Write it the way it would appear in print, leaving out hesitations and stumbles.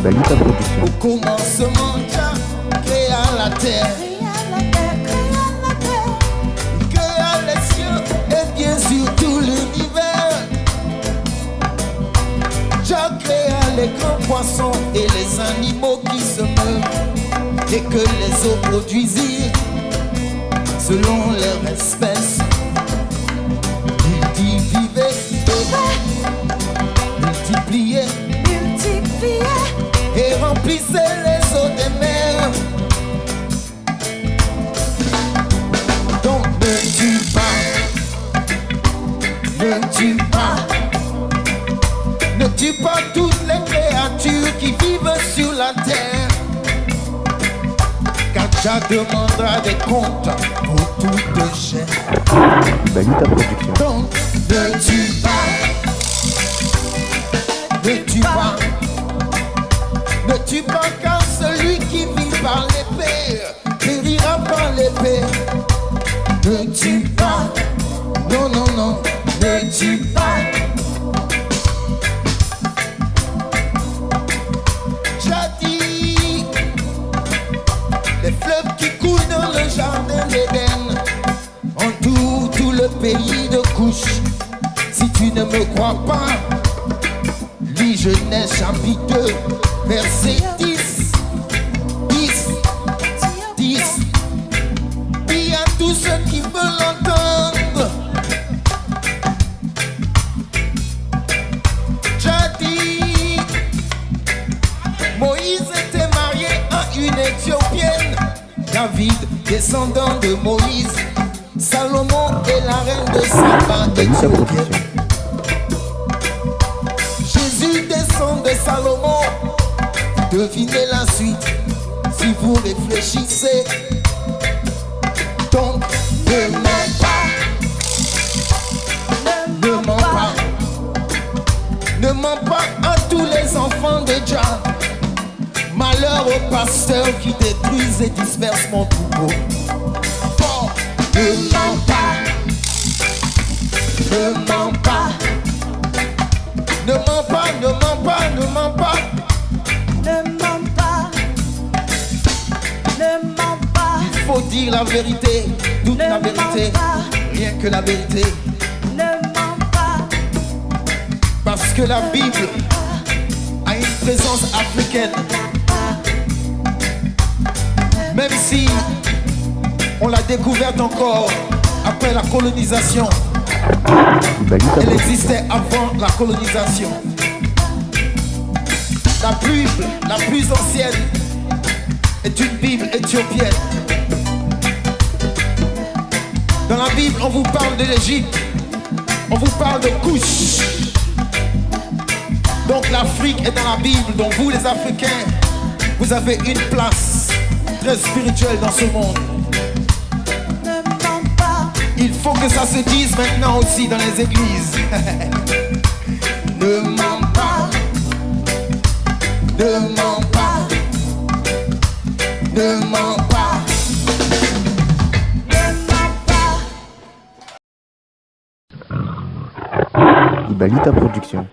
Balita Production. Au commencement, Dieu créa la terre, créa les cieux et bien sûr tout l'univers. Dieu créa les grands poissons et les animaux qui se meuvent et que les eaux produisirent selon leur espèce. Il vivait, multipliait et remplissait les eaux des mers. Donc ne tue pas, ne tue pas, ne tue pas toutes les créatures qui vivent sur la terre, car Dieu demandera des comptes pour toute chair. Balita Production. Donc ne tue pas, ne tue pas, ne tue pas, car celui qui vit par l'épée périra par l'épée. Ne tue pas, non, non, non, ne tue pas. J'ai dit, les fleuves qui coulent dans le jardin d'Éden entourent tout le pays de Couche. Si tu ne me crois pas, lis Genèse chapitre 2, verset 10. 10. 10. Dis à tous ceux qui veulent l'entendre. J'ai dit, Moïse était marié à une Éthiopienne. David, descendant de Moïse. Salomon est la reine de Saba, éthiopienne. Jésus descend de Salomon. Devinez la suite si vous réfléchissez. Donc ne mens pas, ne mens pas, ne mens pas à tous les enfants de Dieu. Malheur aux pasteurs qui détruisent et dispersent mon troupeau. Bon, ne mens pas, ne mens pas, ne mens pas, ne mens pas, ne mens pas. Ne mens pas, ne mens pas. Il faut dire la vérité, toute la vérité, rien que la vérité. Ne mens pas, parce que la Bible a une présence africaine. Même si on l'a découverte encore après la colonisation, elle existait avant la colonisation. La Bible la plus ancienne est une Bible éthiopienne. Dans la Bible, on vous parle de l'Égypte, on vous parle de Couche. Donc l'Afrique est dans la Bible, donc vous les Africains, vous avez une place très spirituelle dans ce monde. ne mens pas, Il faut que ça se dise maintenant aussi dans les églises. Ne mens pas, ne mens pas, ne mens pas. ne mens pas. Balita Production.